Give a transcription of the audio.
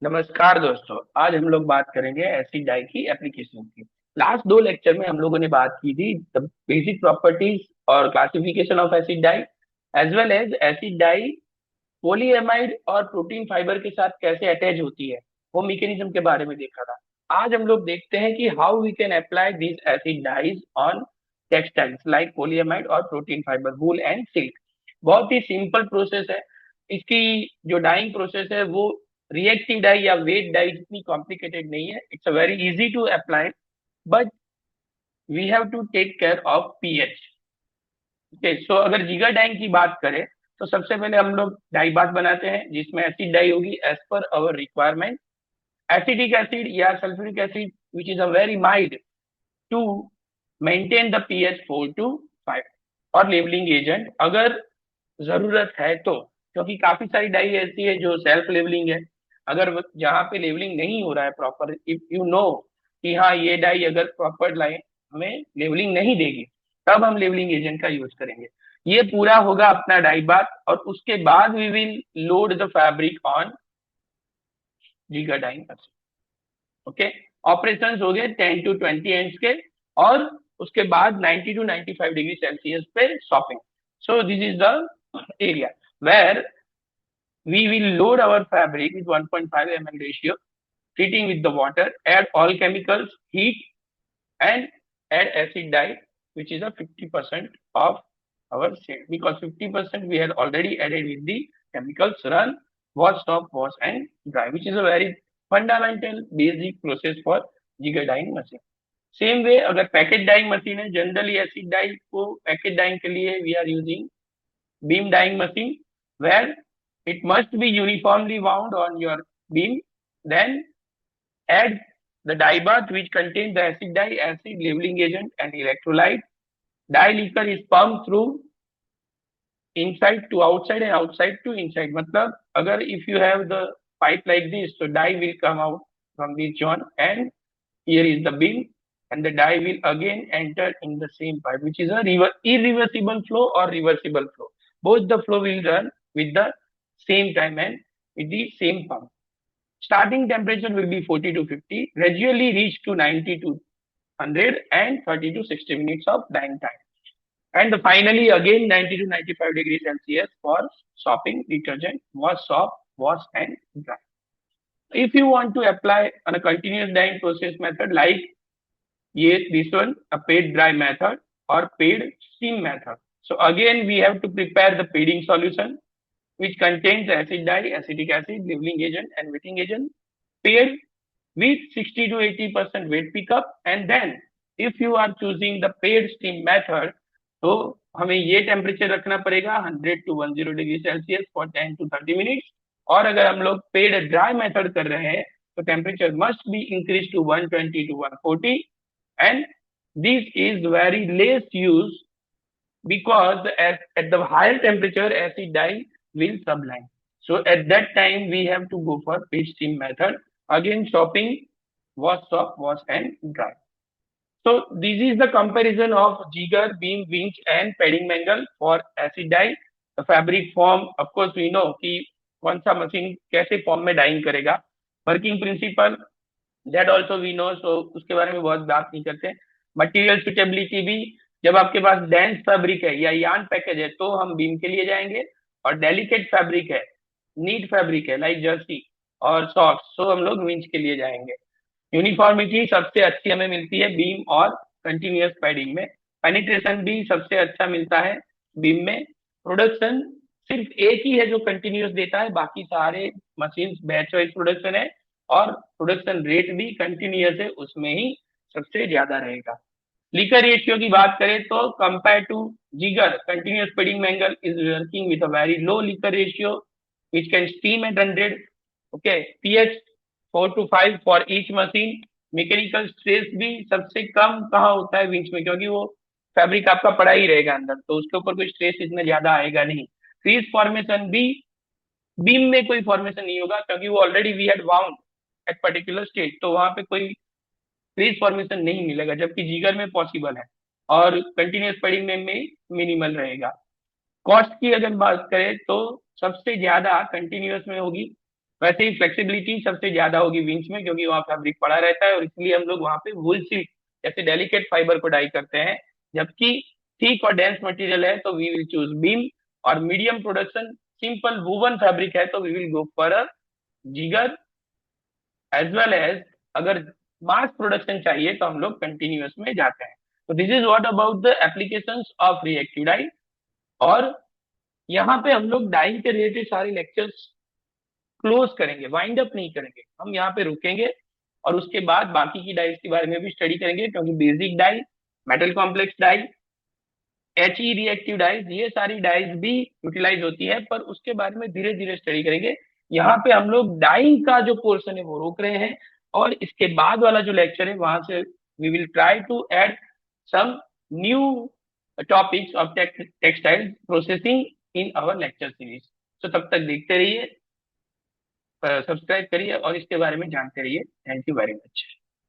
नमस्कार दोस्तों। आज हम लोग बात करेंगे एसिड डाई की एप्लीकेशन की। लास्ट दो लेक्चर में हम लोगों ने बात की थी द बेसिक प्रॉपर्टीज और classification of acid dye as well as acid dye polyamide और प्रोटीन फाइबर के साथ कैसे अटैच होती है, वो मैकेनिज्म के बारे में देखा था। आज हम लोग देखते हैं कि how we can apply these acid dyes on textiles like polyamide और protein fibre, wool and silk. बहुत ही सिंपल प्रोसेस है। इसकी जो डाइंग प्रोसेस है वो रिएक्टिव डाई या वेट डाई जितनी कॉम्प्लिकेटेड नहीं है। It's a very easy to apply, but we have to take care of pH. Okay, so अगर जिगर डाइंग की बात करें तो सबसे पहले हम लोग डाई बात बनाते हैं जिसमें एसिड डाई होगी as per our requirement. Acetic acid या sulphuric acid which is a very mild to maintain the pH 4 to 5। और लेवलिंग एजेंट अगर जरूरत है तो, क्योंकि काफी सारी डाई ऐसी है जो सेल्फ लेवलिंग है। अगर जहाँ पे लेवलिंग नहीं हो रहा है प्रॉपर, इफ यू नो कि हाँ ये डाई अगर प्रॉपर लाइन हमें लेवलिंग नहीं देगी, तब हम लेवलिंग एजेंट का यूज करेंगे। ये पूरा होगा अपना डाई बात, और उसके बाद we will load the fabric on jigger dyeing. Okay, operations हो गए 10 to 20 एंड्स के, और उसके बाद 90 to 95 डिग्री सेल्सियस पे shopping. So this is the area where we will load our fabric with 1.5 ml ratio, treating with the water, add all chemicals, heat, and add acid dye, which is a 50% of our shade, because 50% we had already added with the chemicals. Run, wash, stop, wash, and dry, which is a very fundamental basic process for jigger dyeing machine. Same way अगर packet dyeing machine है, generally acid dye को packet dyeing के लिए we are using beam dyeing machine, where it must be uniformly wound on your beam. Then add the dye bath which contains the acid dye, acid, leveling agent, and electrolyte. Dye liquor is pumped through inside to outside and outside to inside. मतलब अगर if you have the pipe like this, so dye will come out from this joint, and here is the beam, and the dye will again enter in the same pipe, which is a irreversible flow or reversible flow. Both the flow will run with the same time and with the same pump. Starting temperature will be 40 to 50, gradually reach to 90 to 100, and 30 to 60 minutes of dyeing time. And finally, again 90 to 95 degrees Celsius for sopping detergent, wash, sop, wash, and dry. If you want to apply on a continuous dyeing process method like this one, a paid dry method or paid steam method. So again, we have to prepare the padding solution, which contains acid dye, acetic acid, leveling agent, and wetting agent, paired with 60 to 80% weight pickup. And then, if you are choosing the paid steam method, तो हमें ये temperature रखना पड़ेगा 100 to 10 degree Celsius for 10 to 30 minutes. और अगर हम लोग paid dry method कर रहे हैं तो temperature must be increase to 120 to 140, and this is very less used because at the higher temperature acid dye will sublime. So at that time we have to go for pitch steam method. Again chopping, wash, sop, wash, and dry. So this is the comparison of jigger, beam, winch, and padding mangle for acid dye. The fabric form, of course we know कि कौन सा machine कैसे form में dyeing करेगा। Working principle that also we know, so उसके बारे में बहुत बात नहीं करते। मटेरियल सुटेबिलिटी भी, जब आपके पास डेंस फैब्रिक है या यान पैकेज है तो हम बीम के लिए जाएंगे, और डेलिकेट फैब्रिक है, नीट फैब्रिक है लाइक जर्सी और सॉक्स, तो हम लोग विंच के लिए जाएंगे। यूनिफॉर्मिटी सबसे अच्छी हमें मिलती है बीम और कंटिन्यूअस पैडिंग में। पेनिट्रेशन भी सबसे अच्छा मिलता है बीम में। प्रोडक्शन सिर्फ एक ही है जो कंटिन्यूअस देता है, बाकी सारे मशीन बैच वाइज प्रोडक्शन है, और प्रोडक्शन रेट भी कंटिन्यूअस है, उसमें ही सबसे ज्यादा रहेगा। लीकर रेशियो की बात करें तो कंपेयर टू जिगर, continuous पेडिंग mangle is working with a very low liquor ratio which can steam at 100. Okay, pH 4 to 5 for each machine. Mechanical stress भी सबसे कम कहाँ होता है विंच में, क्योंकि वो फैब्रिक आपका पड़ा ही रहेगा अंदर, तो उसके ऊपर कोई स्ट्रेस इतना ज्यादा आएगा नहीं। क्रीज फॉर्मेशन भी बीम में कोई फॉर्मेशन नहीं होगा, क्योंकि वो already we had bound at particular stage, तो वहां पे कोई क्रीज फॉर्मेशन नहीं मिलेगा, जबकि जिगर में पॉसिबल है। और कंटिन्यूअस पेडिंग में मिनिमल रहेगा। कॉस्ट की अगर बात करें तो सबसे ज्यादा कंटिन्यूअस में होगी, वैसे ही फ्लेक्सिबिलिटी सबसे ज्यादा होगी विंग्स में, क्योंकि वहाँ फैब्रिक पड़ा रहता है, और इसलिए हम लोग वहाँ पे वूल सिल्क जैसे डेलिकेट फाइबर को डाई करते हैं। जबकि थिक और डेंस मटेरियल है तो वी विल चूज बीम, और medium production simple woven fabric है तो we will go for a jigger, as well as अगर मास प्रोडक्शन चाहिए तो हम लोग कंटिन्यूअस में जाते हैं। तो this is what about the applications of reactive dye. और यहाँ पे हम लोग डाइंग के रिलेटेड सारे लेक्चर्स क्लोज करेंगे, वाइंड अप नहीं करेंगे, हम यहाँ पे रुकेंगे और उसके बाद बाकी की डाइस के बारे में भी स्टडी करेंगे, क्योंकि basic dye, metal complex dye, HE reactive dyes, ये सारी डाइज भी यूटिलाइज होती है, पर उसके बारे में धीरे धीरे स्टडी करेंगे। यहाँ पे हम लोग डाइंग का जो पोर्शन है वो रोक रहे हैं, और इसके बाद वाला जो लेक्चर है वहां से we will try to add some new topics of textile processing in our lecture series. तो तब तक देखते रहिए, सब्सक्राइब करिए और इसके बारे में जानते रहिए। Thank you very much.